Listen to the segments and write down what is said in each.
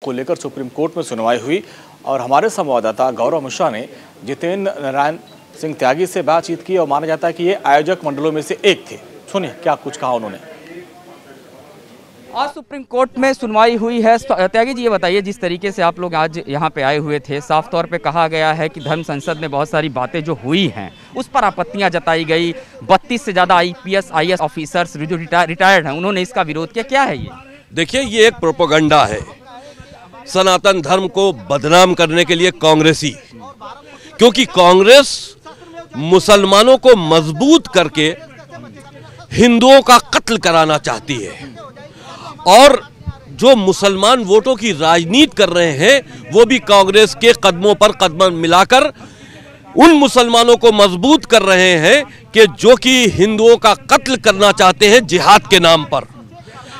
को लेकर supreme court में सुनवाई हुई और हमारे संवाददाता गौरव मिश्रा ने जितेंद्र नारायण सिंह त्यागी से बातचीत की और माना जाता है कि ये आयोजक मंडलों में से एक थे। सुनिए क्या कुछ कहा उन्होंने। आज सुप्रीम कोर्ट में सुनवाई हुई है। त्यागी जी, ये बताइए, जिस तरीके से आप लोग आज यहाँ पे आए हुए थे, साफ तौर पे कहा गया है कि धर्म संसद में बहुत सारी बातें जो हुई हैं उस पर आपत्तियां जताई गई। 32 से ज़्यादा IPS IAS ऑफिसर्स जो रिटायर्ड हैं उन्होंने इसका विरोध किया। क्या है ये? देखिए, ये एक प्रोपेगेंडा है सनातन धर्म को बदनाम करने के लिए कांग्रेसी, क्योंकि कांग्रेस मुसलमानों को मजबूत करके हिंदुओं का कत्ल कराना चाहती है और जो मुसलमान वोटों की राजनीति कर रहे हैं वो भी कांग्रेस के कदमों पर कदम मिलाकर उन मुसलमानों को मजबूत कर रहे हैं कि जो कि हिंदुओं का कत्ल करना चाहते हैं जिहाद के नाम पर,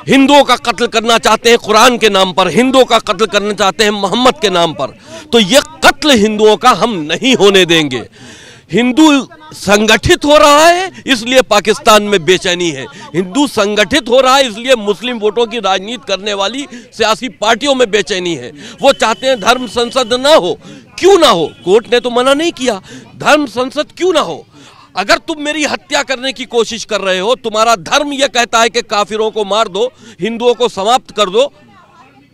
हिंदुओं का कत्ल करना चाहते हैं कुरान के नाम पर, हिंदुओं का कत्ल करना चाहते हैं मोहम्मद के नाम पर। तो ये कत्ल हिंदुओं का हम नहीं होने देंगे। हिंदू संगठित हो रहा है इसलिए पाकिस्तान में बेचैनी है, हिंदू संगठित हो रहा है इसलिए मुस्लिम वोटों की राजनीति करने वाली सियासी पार्टियों में बेचैनी है। वो चाहते हैं धर्म संसद ना हो। क्यों ना हो? कोर्ट ने तो मना नहीं किया, धर्म संसद क्यों ना हो? अगर तुम मेरी हत्या करने की कोशिश कर रहे हो, तुम्हारा धर्म यह कहता है कि काफिरों को मार दो, हिंदुओं को समाप्त कर दो,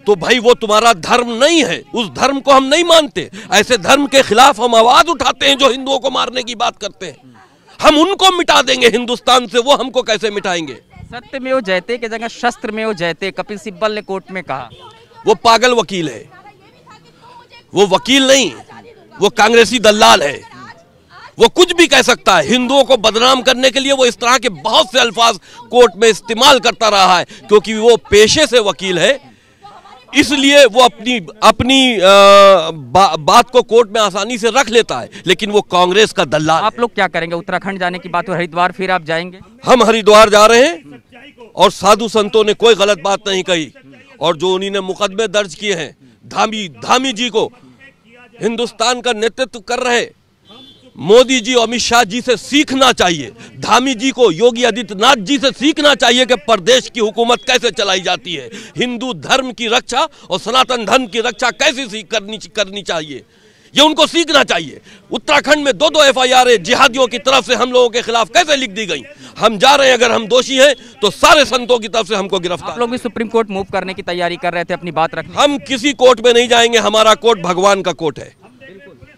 तो भाई वो तुम्हारा धर्म नहीं है, उस धर्म को हम नहीं मानते। ऐसे धर्म के खिलाफ हम आवाज उठाते हैं जो हिंदुओं को मारने की बात करते हैं। हम उनको मिटा देंगे हिंदुस्तान से, वो हमको कैसे मिटाएंगे? सत्यमेव जयते की जगह शस्त्रमेव जयते कपिल सिब्बल ने कोर्ट में कहा। वो पागल वकील है, वो वकील नहीं, वो कांग्रेसी दलाल है। वो कुछ भी कह सकता है। हिंदुओं को बदनाम करने के लिए वो इस तरह के बहुत से अल्फाज कोर्ट में इस्तेमाल करता रहा है, क्योंकि वो पेशे से वकील है, इसलिए वो अपनी बात को कोर्ट में आसानी से रख लेता है। लेकिन वो कांग्रेस का दलाल। आप लोग क्या करेंगे? उत्तराखंड जाने की बात हो, हरिद्वार फिर आप जाएंगे? हम हरिद्वार जा रहे हैं और साधु संतों ने कोई गलत बात नहीं कही और जो उन्हीं ने मुकदमे दर्ज किए हैं, धामी जी को हिंदुस्तान का नेतृत्व कर रहे मोदी जी अमित शाह जी से सीखना चाहिए। धामी जी को योगी आदित्यनाथ जी से सीखना चाहिए कि प्रदेश की हुकूमत कैसे चलाई जाती है, हिंदू धर्म की रक्षा और सनातन धर्म की रक्षा कैसे करनी चाहिए, ये उनको सीखना चाहिए। उत्तराखंड में 2-2 FIR जिहादियों की तरफ से हम लोगों के खिलाफ कैसे लिख दी गई। हम जा रहे हैं, अगर हम दोषी हैं तो सारे संतों की तरफ से हमको गिरफ्तार। आप लोग भी सुप्रीम कोर्ट मूव करने की तैयारी कर रहे थे, अपनी बात रखने। हम किसी कोर्ट में नहीं जाएंगे, हमारा कोर्ट भगवान का कोर्ट है।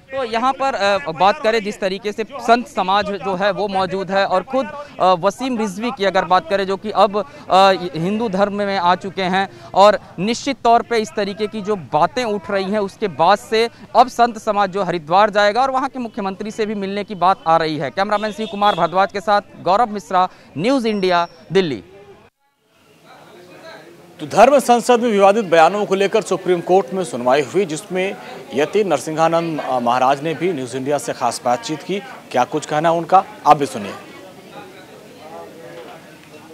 तो यहाँ पर बात करें, जिस तरीके से संत समाज जो है वो मौजूद है और खुद वसीम रिजवी की अगर बात करें, जो कि अब हिंदू धर्म में आ चुके हैं, और निश्चित तौर पे इस तरीके की जो बातें उठ रही हैं उसके बाद से अब संत समाज जो हरिद्वार जाएगा और वहाँ के मुख्यमंत्री से भी मिलने की बात आ रही है। कैमरामैन शिव कुमार भारद्वाज के साथ गौरव मिश्रा, न्यूज़ इंडिया, दिल्ली। तो धर्म संसद में विवादित बयानों को लेकर सुप्रीम कोर्ट में सुनवाई हुई, जिसमें यति नरसिंहानंद महाराज ने भी न्यूज़ इंडिया से खास बातचीत की। क्या कुछ कहना है उनका, आप भी सुनिए।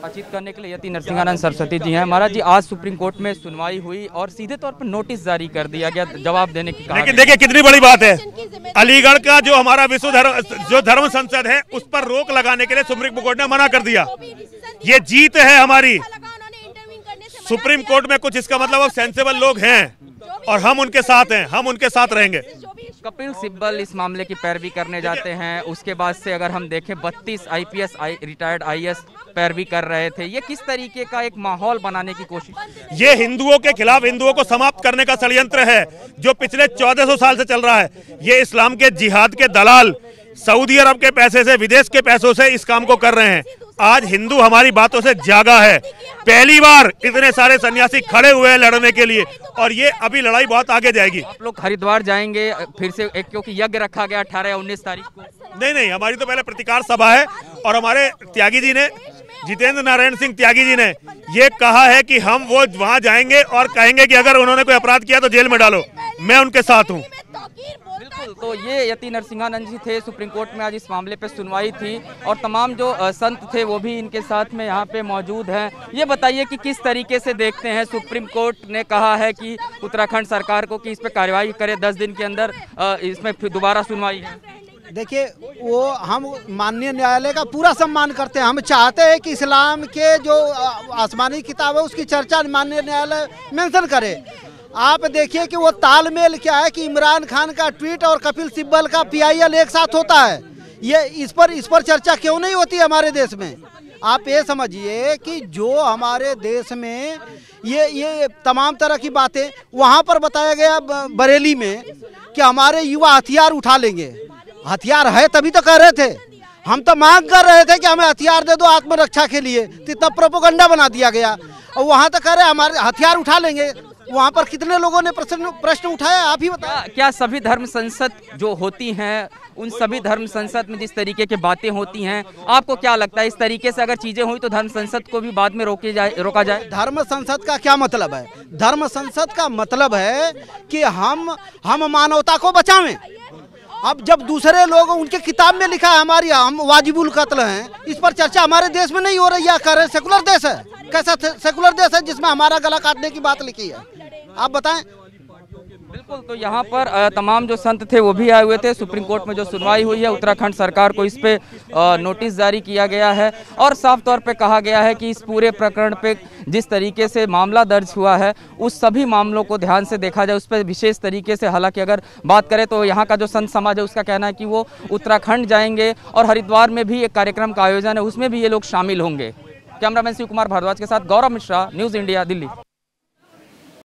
बातचीत करने के लिए यति नरसिंहानंद सरस्वती जी हैं। महाराज जी, आज सुप्रीम कोर्ट में सुनवाई हुई और सीधे तौर पर नोटिस जारी कर दिया गया, जवाब देने की कहा। लेकिन देखिए कितनी बड़ी बात है, अलीगढ़ का जो हमारा विश्व धर्म संसद है उस पर रोक लगाने के लिए सुप्रीम कोर्ट ने मना कर दिया। ये जीत है हमारी। सुप्रीम कोर्ट में कुछ इसका मतलब अब सेंसेबल लोग हैं और हम उनके साथ हैं, हम उनके साथ रहेंगे। कपिल सिब्बल इस मामले की पैरवी करने जाते हैं, उसके बाद से अगर हम देखें 32 IPS रिटायर्ड IAS पैरवी कर रहे थे। ये किस तरीके का एक माहौल बनाने की कोशिश? ये हिंदुओं के खिलाफ, हिंदुओं को समाप्त करने का षड्यंत्र है जो पिछले 1400 साल से चल रहा है। ये इस्लाम के जिहाद के दलाल सऊदी अरब के पैसे से, विदेश के पैसों से इस काम को कर रहे हैं। आज हिंदू हमारी बातों से जागा है। पहली बार इतने सारे सन्यासी खड़े हुए हैं लड़ने के लिए और ये अभी लड़ाई बहुत आगे जाएगी। आप लोग हरिद्वार जाएंगे फिर से, एक क्योंकि यज्ञ रखा गया 18 या 19 तारीख को? नहीं, हमारी तो पहले प्रतिकार सभा है और हमारे त्यागी जी ने, जितेंद्र नारायण सिंह त्यागी जी ने ये कहा है कि हम वो वहां जाएंगे और कहेंगे कि अगर उन्होंने कोई अपराध किया तो जेल में डालो। मैं उनके साथ हूँ। बिल्कुल। तो ये यति नरसिंहानंद जी थे, सुप्रीम कोर्ट में आज इस मामले पे सुनवाई थी और तमाम जो संत थे वो भी इनके साथ में यहाँ पे मौजूद हैं। ये बताइए कि किस तरीके से देखते हैं, सुप्रीम कोर्ट ने कहा है कि उत्तराखंड सरकार को कि इस पे कार्रवाई करे, 10 दिन के अंदर इसमें फिर दोबारा सुनवाई है। देखिए, वो हम माननीय न्यायालय का पूरा सम्मान करते हैं। हम चाहते हैं कि इस्लाम के जो आसमानी किताब है उसकी चर्चा माननीय न्यायालय मेंशन करे। आप देखिए कि वो तालमेल क्या है कि इमरान खान का ट्वीट और कपिल सिब्बल का PIL एक साथ होता है। ये इस पर चर्चा क्यों नहीं होती हमारे देश में? आप ये समझिए कि जो हमारे देश में ये तमाम तरह की बातें वहाँ पर बताया गया बरेली में कि हमारे युवा हथियार उठा लेंगे। हथियार है तभी तो कह रहे थे, हम तो मांग कर रहे थे कि हमें हथियार दे दो आत्मरक्षा के लिए, तो इतना प्रोपोगंडा बना दिया गया। और वहाँ तो कह रहे हमारे हथियार उठा लेंगे। वहाँ पर कितने लोगों ने प्रश्न उठाया, आप ही बताएं। क्या सभी धर्म संसद जो होती हैं, उन सभी धर्म संसद में जिस तरीके की बातें होती हैं, आपको क्या लगता है इस तरीके से अगर चीजें हुई तो धर्म संसद को भी बाद में रोका जाए? धर्म संसद का क्या मतलब है? धर्म संसद का मतलब है कि हम मानवता को बचावें। अब जब दूसरे लोग उनके किताब में लिखा है हमारी हम वाजिबुल कत्ल हैं, इस पर चर्चा हमारे देश में नहीं हो रही है। कह रहे सेकुलर देश है। कैसा सेकुलर देश है जिसमें हमारा गला काटने की बात लिखी है? आप बताएं। बिल्कुल, तो यहाँ पर तमाम जो संत थे वो भी आए हुए थे। सुप्रीम कोर्ट में जो सुनवाई हुई है, उत्तराखंड सरकार को इस पे नोटिस जारी किया गया है और साफ तौर पे कहा गया है कि इस पूरे प्रकरण पे जिस तरीके से मामला दर्ज हुआ है उस सभी मामलों को ध्यान से देखा जाए, उस पर विशेष तरीके से। हालांकि अगर बात करें तो यहाँ का जो संत समाज है उसका कहना है कि वो उत्तराखंड जाएंगे और हरिद्वार में भी एक कार्यक्रम का आयोजन है, उसमें भी ये लोग शामिल होंगे। कैमरामैन शिव कुमार भारद्वाज के साथ गौरव मिश्रा, न्यूज़ इंडिया, दिल्ली।